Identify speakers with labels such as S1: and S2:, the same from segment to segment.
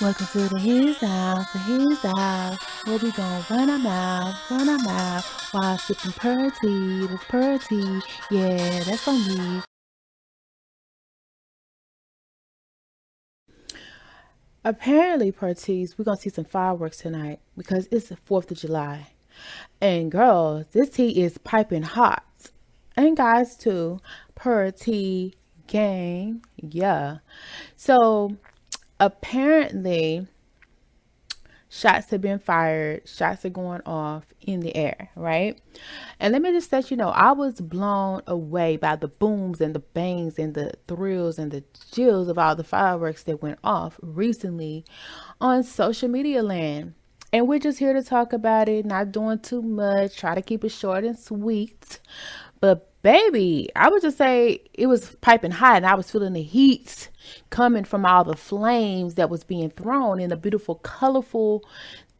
S1: Welcome to his house, where we gon' run our mouth, while sipping purty, that's purty, yeah, that's on me. Apparently, Purties, we're gonna see some fireworks tonight because it's the 4th of July. And girls, this tea is piping hot. And guys too, Purty gang, yeah. So apparently shots have been fired, shots are going off in the air, right? And let me just let you know, I was blown away by the booms and the bangs and the thrills and the chills of all the fireworks that went off recently on social media land. And we're just here to talk about it, not doing too much, try to keep it short and sweet. But baby, I would just say it was piping hot and I was feeling the heat coming from all the flames that was being thrown in the beautiful, colorful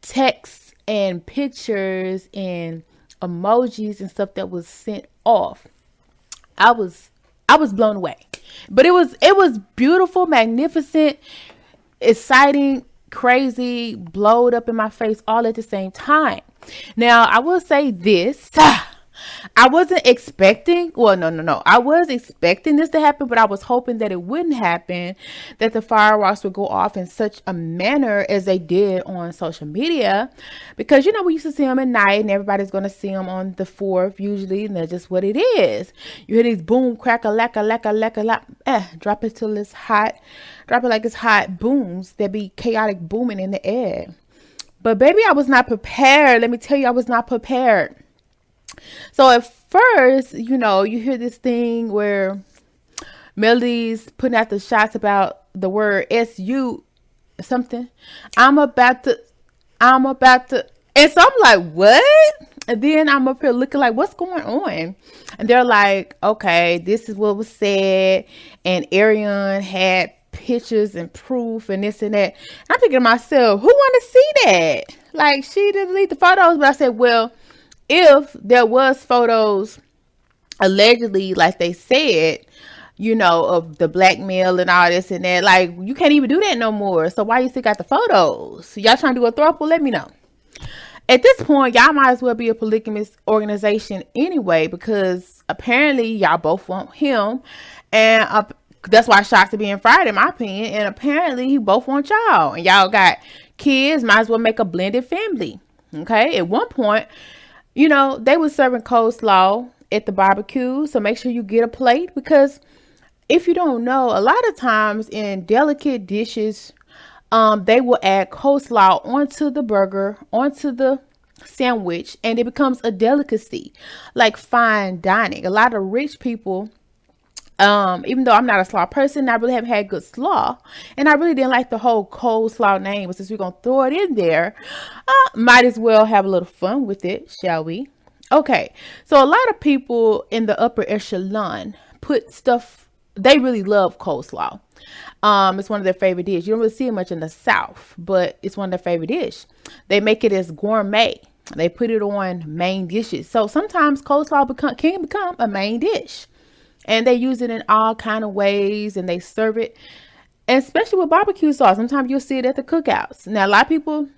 S1: texts and pictures and emojis and stuff that was sent off. I was I was blown away. But it was beautiful, magnificent, exciting, crazy, blowed up in my face all at the same time. Now, I will say this. I wasn't expecting, well, no. I was expecting this to happen, but I was hoping that it wouldn't happen, that the fireworks would go off in such a manner as they did on social media. Because, we used to see them at night and everybody's going to see them on the 4th usually, and that's just what it is. You hear these boom, crack, a lack, drop it till it's hot, drop it like it's hot booms that be chaotic booming in the air. But baby, I was not prepared. Let me tell you, I was not prepared. So at first, you hear this thing where Melody's putting out the shots about the word SU something. I'm about to, and so I'm like, what? And then I'm up here looking like, what's going on? And they're like, okay, this is what was said. And Arionne had pictures and proof and this and that. I'm thinking to myself, who want to see that? Like, she didn't delete the photos, but I said, well, if there was photos allegedly, like they said, of the blackmail and all this and that, like, you can't even do that no more. So why you still got the photos? Y'all trying to do a throuple? Let me know. At this point, y'all might as well be a polygamous organization anyway, because apparently y'all both want him, and that's why shots are being fired, in my opinion. And apparently he both want y'all, and y'all got kids. Might as well make a blended family. Okay. At one point, they were serving coleslaw at the barbecue. So make sure you get a plate, because if you don't know, a lot of times in delicate dishes, they will add coleslaw onto the burger, onto the sandwich, and it becomes a delicacy, like fine dining. A lot of rich people, even though I'm not a slaw person, I really haven't had good slaw, and I really didn't like the whole coleslaw name. But since we're gonna throw it in there, might as well have a little fun with it, shall we? Okay, so a lot of people in the upper echelon put stuff. They really love coleslaw. It's one of their favorite dishes. You don't really see it much in the South, but it's one of their favorite dishes. They make it as gourmet. They put it on main dishes. So sometimes coleslaw can become a main dish. And they use it in all kind of ways, and they serve it, and especially with barbecue sauce. Sometimes you'll see it at the cookouts. Now, a lot of people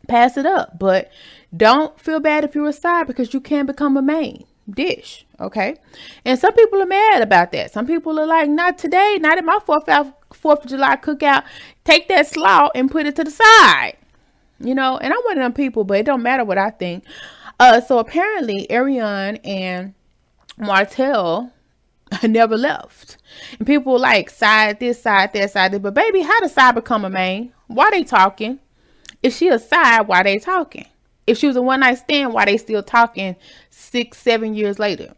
S1: pass it up, but don't feel bad if you're a side, because you can become a main dish. Okay. And some people are mad about that. Some people are like, not today, not at my 4th of July cookout. Take that slaw and put it to the side, and I'm one of them people, but it don't matter what I think. So apparently Arionne and Martell never left. And people like side this, side that, side that. But baby, how does side become a main? Why they talking? If she a side, why they talking? If she was a one night stand, why they still talking 6-7 years later?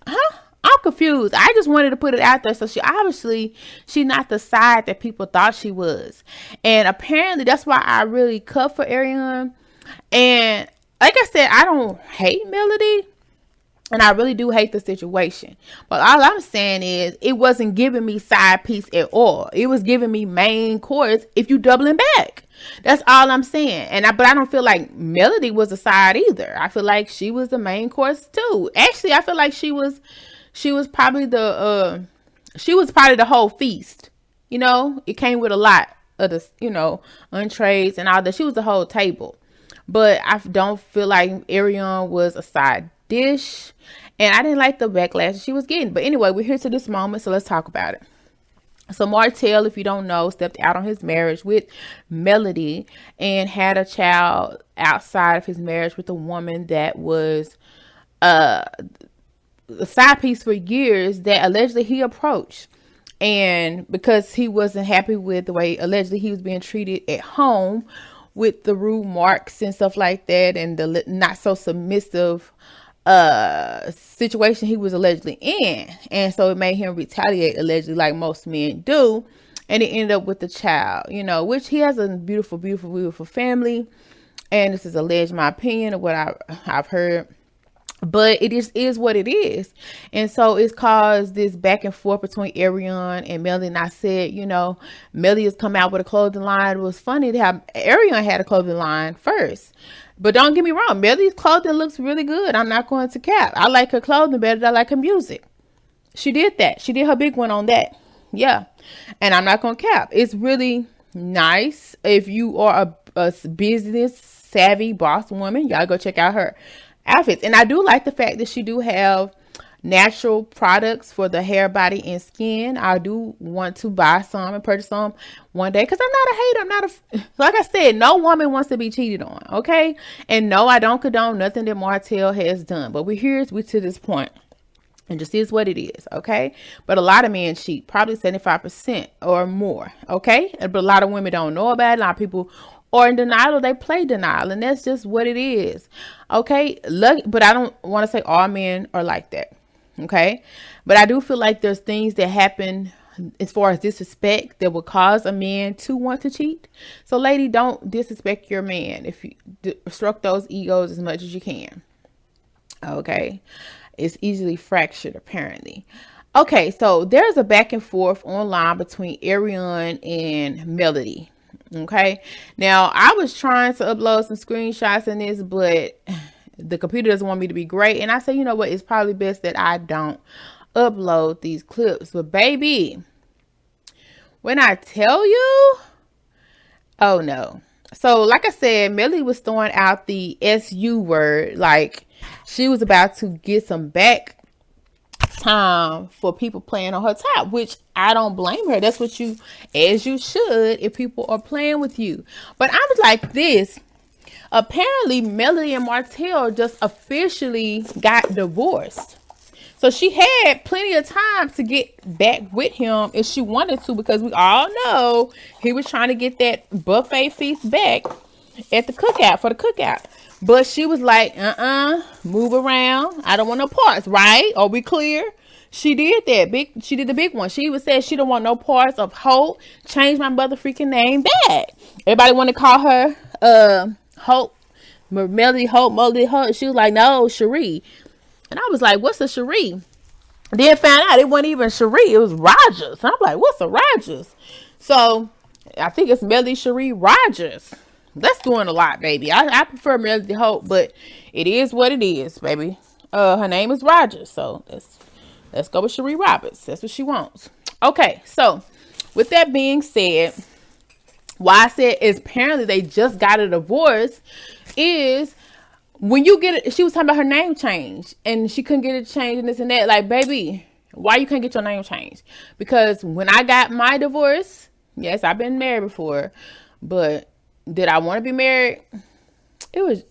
S1: Huh? I'm confused. I just wanted to put it out there. So she not the side that people thought she was. And apparently that's why I really cut for Arionne. And like I said, I don't hate Melody, and I really do hate the situation. But all I'm saying is it wasn't giving me side piece at all. It was giving me main course if you doubling back. That's all I'm saying. But I don't feel like Melody was a side either. I feel like she was the main course too. Actually, I feel like she was probably the whole feast. It came with a lot of the, entrees and all that. She was the whole table. But I don't feel like Arionne was a side dish. And I didn't like the backlash she was getting. But anyway, we're here to this moment, so let's talk about it. So Martell, if you don't know, stepped out on his marriage with Melody and had a child outside of his marriage with a woman that was a side piece for years that allegedly he approached. And because he wasn't happy with the way allegedly he was being treated at home with the rude marks and stuff like that, and the not so submissive situation he was allegedly in, and so it made him retaliate allegedly like most men do, and it ended up with the child, which he has a beautiful family, and this is alleged my opinion of what I've heard, but it is what it is. And so it's caused this back and forth between Arionne and Melody. And I said, Melody has come out with a clothing line. It was funny to have Arionne had a clothing line first. But don't get me wrong, Melody's clothing looks really good. I'm not going to cap. I like her clothing better than I like her music. She did that. She did her big one on that. Yeah. And I'm not going to cap. It's really nice. If you are a business savvy boss woman, y'all go check out her outfits. And I do like the fact that she do have natural products for the hair, body, and skin. I do want to buy some and purchase some one day, because I'm not a hater. I'm not like I said, no woman wants to be cheated on, okay? And no, I don't condone nothing that Martell has done, but we're to this point, and just is what it is, okay? But a lot of men cheat, probably 75% or more, okay? But a lot of women don't know about it. A lot of people are in denial, or they play denial, and that's just what it is, okay? But I don't want to say all men are like that. Okay. But I do feel like there's things that happen as far as disrespect that will cause a man to want to cheat. So lady, don't disrespect your man. If you stroke those egos as much as you can. Okay. It's easily fractured apparently. Okay. So there's a back and forth online between Arionne and Melody. Okay. Now I was trying to upload some screenshots in this, but the computer doesn't want me to be great. And I say, you know what? It's probably best that I don't upload these clips. But baby, when I tell you, oh no. So like I said, Melody was throwing out the SU word. Like she was about to get some back time for people playing on her top, which I don't blame her. That's what as you should, if people are playing with you. But I was like this. Apparently, Melody and Martell just officially got divorced. So she had plenty of time to get back with him if she wanted to, because we all know he was trying to get that buffet feast back at the cookout, for the cookout. But she was like, move around. I don't want no parts, right? Are we clear? She did that. She did the big one. She even said she don't want no parts of Hope. Change my mother freaking name back. Everybody want to call her Hope, Melody Hope, Melody Hope. She was like, no, Cherie. And I was like, what's a Cherie? Then found out it wasn't even Cherie. It was Rogers. And I'm like, what's a Rogers? So I think it's Melody Cherie Rogers. That's doing a lot, baby. I prefer Melody Hope, but it is what it is, baby. Her name is Rogers. So let's go with Cherie Roberts. That's what she wants. Okay. So with that being said, why I said is apparently they just got a divorce is when you get it. She was talking about her name change and she couldn't get it changed and this and that. Like, baby, why you can't get your name changed? Because when I got my divorce, yes, I've been married before, but did I want to be married? It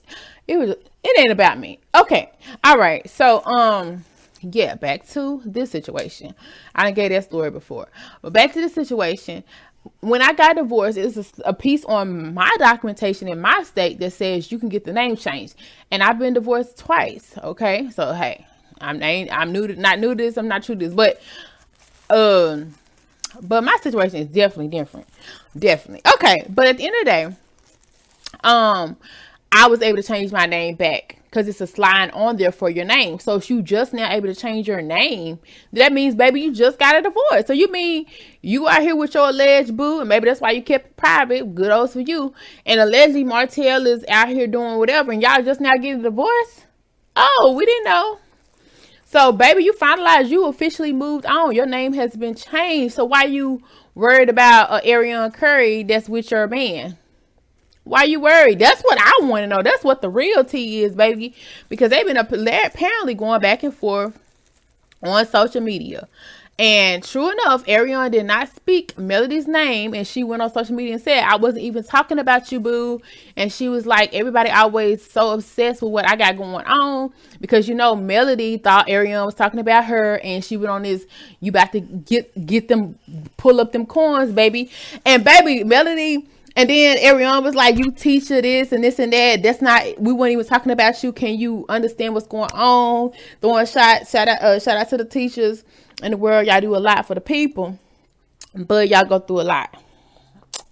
S1: ain't about me. Okay. All right. So, yeah, back to this situation. I done gave that story before, but back to this situation. When I got divorced, it's a piece on my documentation in my state that says you can get the name changed. And I've been divorced twice. Okay. So, hey, I'm not new to this. I'm not true to this, but my situation is definitely different. Definitely. Okay. But at the end of the day, I was able to change my name back because it's a slide on there for your name. So if you just now able to change your name, that means, baby, you just got a divorce. So you mean you are here with your alleged boo, and maybe that's why you kept it private. Good old for you. And allegedly Martell is out here doing whatever, and y'all just now getting a divorce? Oh, we didn't know. So, baby, you finalized, you officially moved on. Your name has been changed. So why you worried about Arionne Curry that's with your man? Why you worried? That's what I want to know. That's what the real tea is, baby. Because they're apparently going back and forth on social media. And true enough, Arionne did not speak Melody's name, and she went on social media and said, I wasn't even talking about you, boo. And she was like, everybody always so obsessed with what I got going on, because, you know, Melody thought Arionne was talking about her, and she went on this, you about to get them, pull up them coins, baby. And baby, Melody, and then Arionne was like, you teach her this and this and that. That's not, we weren't even talking about you. Can you understand what's going on? Throwing shout out to the teachers in the world. Y'all do a lot for the people, but y'all go through a lot.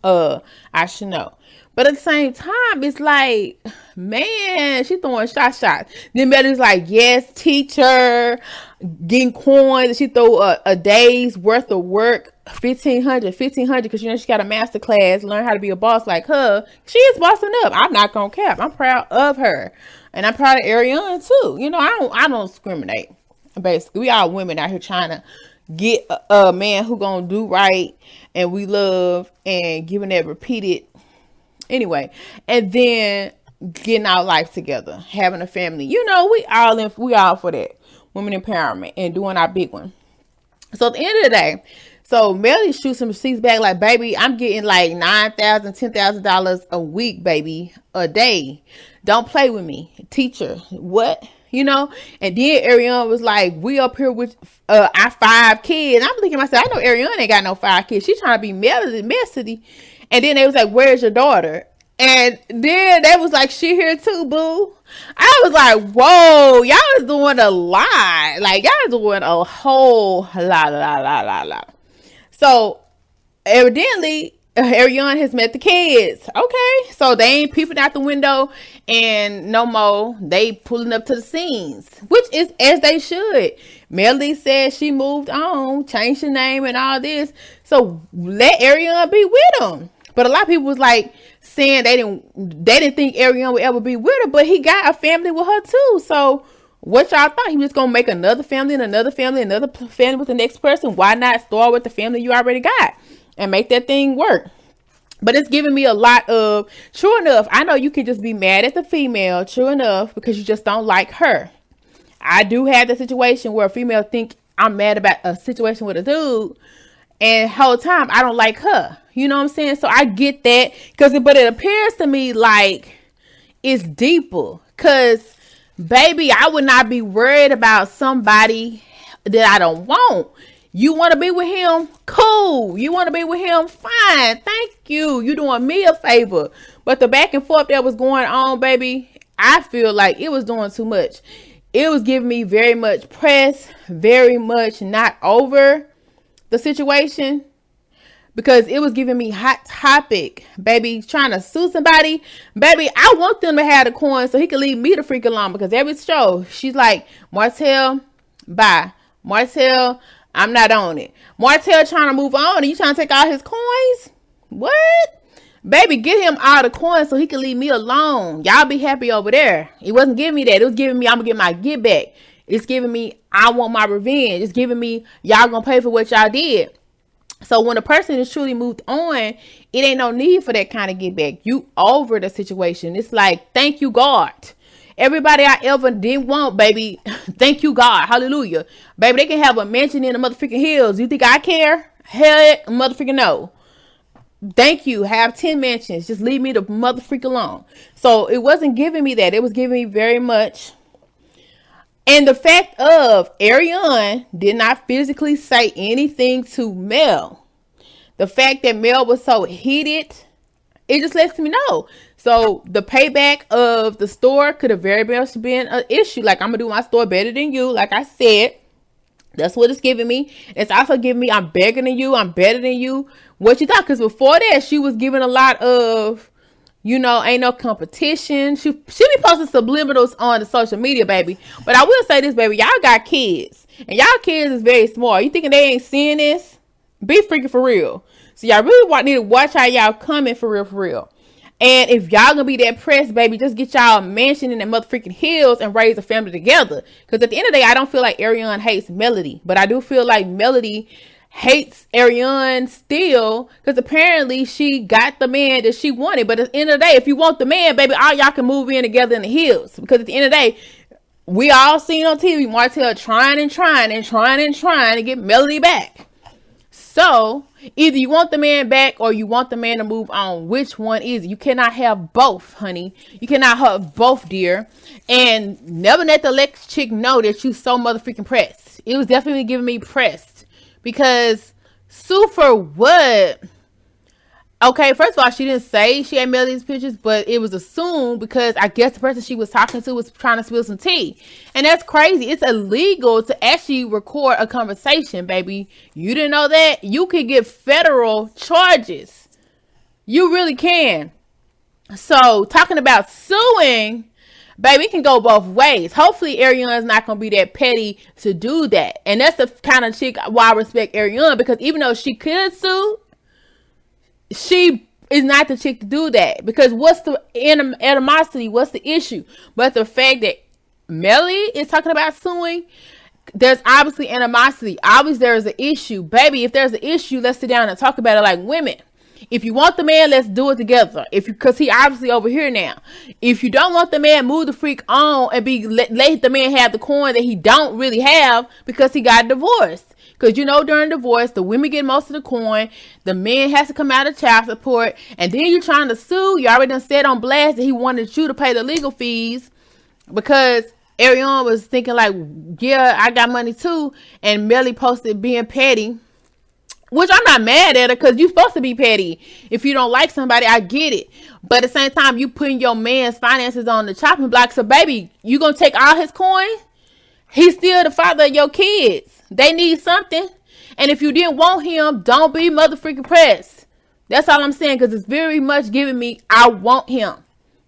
S1: I should know. But at the same time, it's like, man, she throwing shots. Then Melody's like, yes, teacher, getting coins. She throw a day's worth of work, $1,500, because, you know, she got a master class, learn how to be a boss like her. She is bossing up. I'm not gonna cap. I'm proud of her, and I'm proud of Arionne too. You know, I don't discriminate. Basically, we all women out here trying to get a man who gonna do right, and we love, and giving that repeated anyway, and then getting our life together, having a family. You know, we all for that women empowerment and doing our big one. So at the end of the day, so Melody shoots some receipts back like, baby, I'm getting like $9,000, $10,000 a week, baby, a day. Don't play with me, teacher. What? You know? And then Arionne was like, we up here with our 5 kids. I'm thinking to myself, I know Arionne ain't got no 5 kids. She's trying to be Melody. And then they was like, where's your daughter? And then they was like, she here too, boo. I was like, whoa, y'all is doing a lot. Like, y'all doing a whole lot. So evidently, Arionne has met the kids. Okay, so they ain't peeping out the window and no more. They pulling up to the scenes, which is as they should. Melody said she moved on, changed her name and all this. So let Arionne be with him. But a lot of people was like saying they didn't think Arionne would ever be with her, but he got a family with her too. So what y'all thought? He was gonna make another family and another family, another family with the next person? Why not start with the family you already got and make that thing work? But it's giving me a lot of, true enough, I know you can just be mad at the female, true enough, because you just don't like her. I do have the situation where a female think I'm mad about a situation with a dude, and whole time I don't like her. You know what I'm saying? So I get that, but it appears to me like it's deeper. Cause baby, I would not be worried about somebody that I don't want. You want to be with him? Cool. You want to be with him? Fine. Thank you. You doing me a favor. But the back and forth that was going on, baby, I feel like it was doing too much. It was giving me very much press, very much not over the situation, because it was giving me hot topic, baby, trying to sue somebody. Baby, I want them to have the coin so he can leave me the freak alone, because every show she's like, Martell, bye. Martell, I'm not on it. Martell trying to move on and you trying to take all his coins? What? Baby, get him all the coins so he can leave me alone. Y'all be happy over there. It wasn't giving me that. It was giving me, I'm gonna get my get back. It's giving me, I want my revenge. It's giving me, y'all gonna pay for what y'all did. So when a person is truly moved on, it ain't no need for that kind of get back. You over the situation. It's like, thank you, God. Everybody I ever didn't want, baby, thank you, God. Hallelujah. Baby, they can have a mansion in the motherfucking hills. You think I care? Hell, motherfucking no. Thank you. Have 10 mansions. Just leave me the motherfucker alone. So it wasn't giving me that. It was giving me very much. And the fact of Arionne did not physically say anything to Mel. The fact that Mel was so heated, it just lets me know. So the payback of the store could have very much been an issue. Like, I'm going to do my store better than you. Like I said, that's what it's giving me. It's also giving me, I'm bigger than you. I'm better than you. What you thought? Because before that, she was giving a lot of, you know, ain't no competition. She be posting subliminals on the social media, baby. But I will say this, baby. Y'all got kids. And y'all kids is very smart. You thinking they ain't seeing this? Be freaking for real. So y'all really need to watch how y'all coming for real, for real. And if y'all gonna be that pressed, baby, just get y'all a mansion in the motherfucking hills and raise a family together. Because at the end of the day, I don't feel like Arionne hates Melody. But I do feel like Melody hates Arionne still because apparently she got the man that she wanted. But at the end of the day, if you want the man, baby, all y'all can move in together in the hills. Because at the end of the day, we all seen on TV Martell trying to get Melody back. So either you want the man back or you want the man to move on. Which one is it? You cannot have both, honey. You cannot have both, dear. And never let the Lex chick know that you so motherfucking pressed. It was definitely giving me pressed. Because sue for what? Okay, first of all, she didn't say she had Melody's pictures, but it was assumed because I guess the person she was talking to was trying to spill some tea. And that's crazy. It's illegal to actually record a conversation, baby. You didn't know that? You could get federal charges. You really can. So, talking about suing, baby, it can go both ways. Hopefully, Arionne is not going to be that petty to do that. And that's the kind of chick why I respect Arionne, because even though she could sue, she is not the chick to do that. Because what's the animosity? What's the issue? But the fact that Melly is talking about suing, there's obviously animosity. Obviously, there is an issue. Baby, if there's an issue, let's sit down and talk about it like women. If you want the man, let's do it together. Because he obviously over here now. If you don't want the man, move the freak on and let the man have the coin that he don't really have because he got divorced. Because you know during divorce, the women get most of the coin. The man has to come out of child support. And then you're trying to sue. You already done said on blast that he wanted you to pay the legal fees. Because Arionne was thinking like, yeah, I got money too. And Melly posted being petty. Which I'm not mad at her because you're supposed to be petty. If you don't like somebody, I get it. But at the same time, you putting your man's finances on the chopping block. So baby, you going to take all his coin? He's still the father of your kids. They need something. And if you didn't want him, don't be motherfucking pressed. That's all I'm saying. Because it's very much giving me, I want him.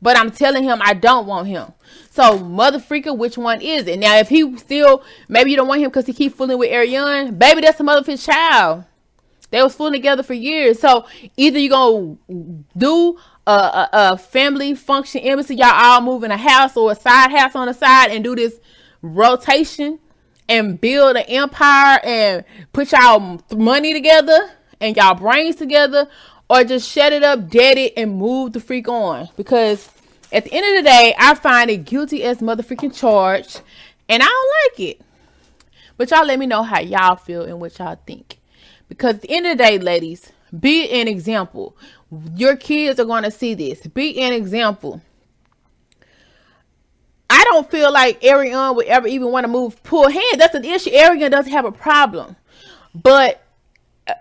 S1: But I'm telling him I don't want him. So, motherfucker, which one is it? Now, if he still, maybe you don't want him because he keep fooling with Arionne. Baby, that's the mother of his child. They was fooling together for years. So, either you going to do a family function embassy, y'all all move in a house or a side house on the side and do this rotation and build an empire and put y'all money together and y'all brains together, or just shut it up, dead it, and move the freak on. Because at the end of the day, I find it guilty as motherfucking charged, and I don't like it. But y'all let me know how y'all feel and what y'all think. Because at the end of the day, ladies, be an example. Your kids are going to see this. Be an example. I don't feel like Arionne would ever even want to pull hands. That's an issue. Arionne doesn't have a problem. But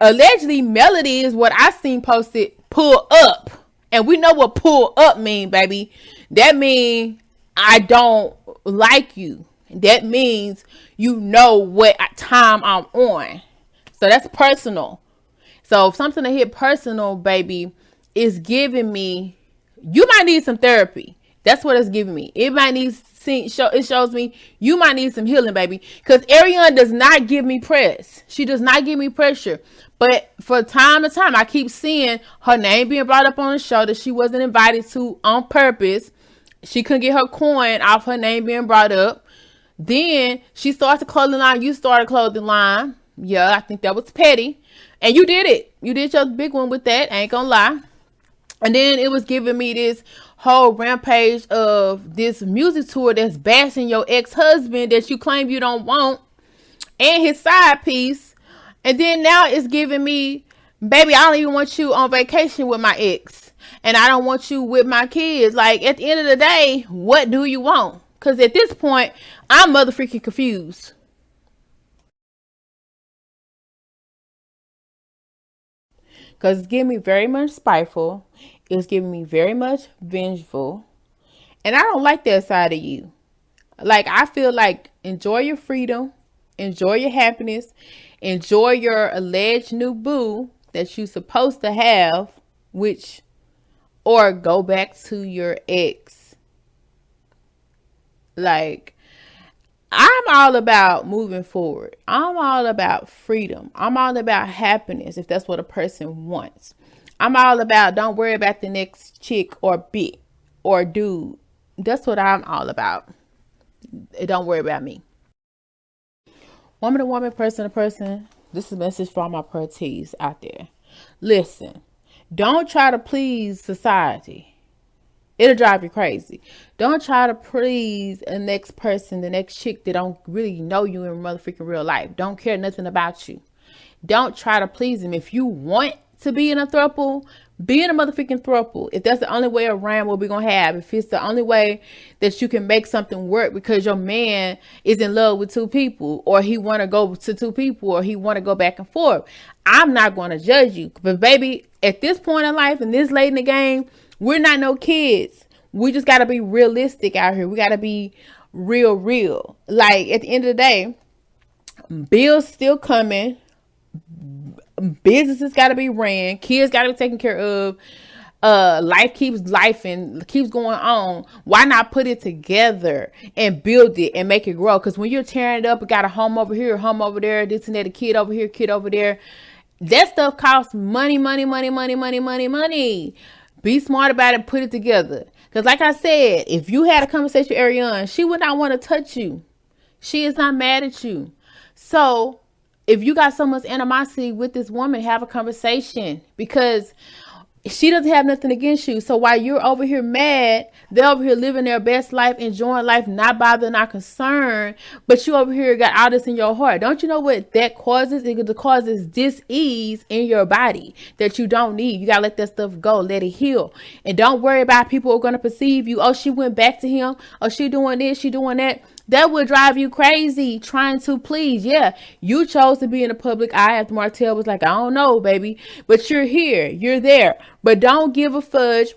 S1: allegedly, Melody is what I seen posted, pull up. And we know what pull up mean, baby. That means I don't like you. That means you know what time I'm on. So that's personal. So if something that hit personal, baby, is giving me, you might need some therapy. That's what it's giving me. It might need, it shows me you might need some healing, baby. Because Arionne does not give me press. She does not give me pressure. But for time to time, I keep seeing her name being brought up on the show that she wasn't invited to on purpose. She couldn't get her coin off her name being brought up. Then she starts a clothing line. You started a clothing line. Yeah, I think that was petty. And you did it. You did your big one with that. I ain't gonna lie. And then it was giving me this whole rampage of this music tour that's bashing your ex-husband that you claim you don't want and his side piece. And then now it's giving me, baby, I don't even want you on vacation with my ex. And I don't want you with my kids. Like, at the end of the day, what do you want? Because at this point, I'm motherfucking confused. Because it's giving me very much spiteful. It's giving me very much vengeful. And I don't like that side of you. Like, I feel like enjoy your freedom. Enjoy your happiness. Enjoy your alleged new boo that you're supposed to have. Or go back to your ex. Like, I'm all about moving forward. I'm all about freedom. I'm all about happiness if that's what a person wants. I'm all about don't worry about the next chick or bitch or dude. That's what I'm all about. Don't worry about me. Woman to woman, person to person, This is a message for all my parties out there. Listen, don't try to please society. It'll drive you crazy. Don't try to please the next person, the next chick that don't really know you in motherfucking real life. Don't care nothing about you. Don't try to please them. If you want to be in a throuple, be in a motherfucking throuple. If that's the only way around what we're gonna have, if it's the only way that you can make something work because your man is in love with two people, or he want to go to two people, or he want to go back and forth, I'm not going to judge you. But baby, at this point in life and this late in the game, we're not no kids. We just got to be realistic out here. We got to be real. Like, at the end of the day, bills still coming. Businesses got to be ran. Kids got to be taken care of. Life keeps life and keeps going on. Why not put it together and build it and make it grow? Because when you're tearing it up, you got a home over here, a home over there, this and that, a kid over here, kid over there. That stuff costs money. Be smart about it. Put it together. Because like I said, if you had a conversation with Arionne, she would not want to touch you. She is not mad at you. So if you got so much animosity with this woman, have a conversation, because she doesn't have nothing against you. So while you're over here mad, they're over here living their best life, enjoying life, not bothered, not concerned. But you over here got all this in your heart. Don't you know what that causes? It causes dis-ease in your body that you don't need. You got to let that stuff go. Let it heal. And don't worry about people who are going to perceive you. Oh, she went back to him. Oh, she doing this. She doing that. That would drive you crazy trying to please. Yeah, you chose to be in the public eye after Martell was like, I don't know, baby. But you're here. You're there. But don't give a fudge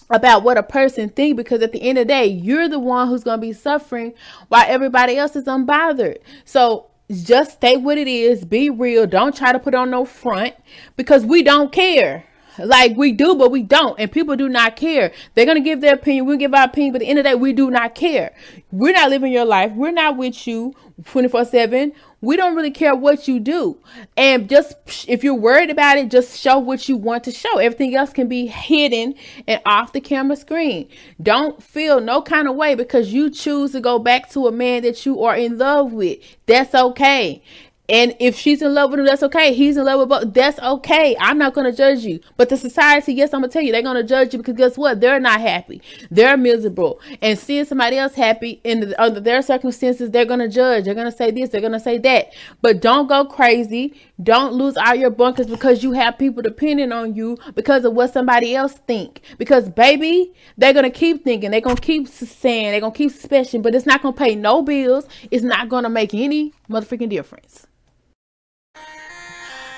S1: about what a person thinks, because at the end of the day, you're the one who's going to be suffering while everybody else is unbothered. So just state what it is. Be real. Don't try to put on no front, because we don't care. Like, we do, but we don't. And people do not care. They're going to give their opinion. We'll give our opinion. But at the end of the day, we do not care. We're not living your life. We're not with you 24/7. We don't really care what you do. And just, if you're worried about it, just show what you want to show. Everything else can be hidden and off the camera screen. Don't feel no kind of way because you choose to go back to a man that you are in love with. That's okay. And if she's in love with him, that's okay. He's in love with both. That's okay. I'm not going to judge you. But the society, yes, I'm going to tell you, they're going to judge you because guess what? They're not happy. They're miserable. And seeing somebody else happy under their circumstances, they're going to judge. They're going to say this. They're going to say that. But don't go crazy. Don't lose all your bunkers because you have people depending on you because of what somebody else think. Because, baby, they're going to keep thinking. They're going to keep saying. They're going to keep suspicion. But it's not going to pay no bills. It's not going to make any motherfucking difference.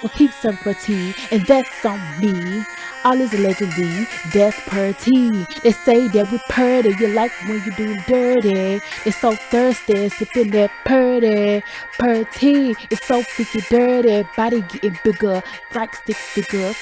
S2: Well, keep serving tea, and that's on me. All is allegedly, that's per tea. They say that we purty, you like when you do dirty. It's so thirsty, sipping that purty. Per tea, it's so freaky dirty. Body getting bigger, like stick figures.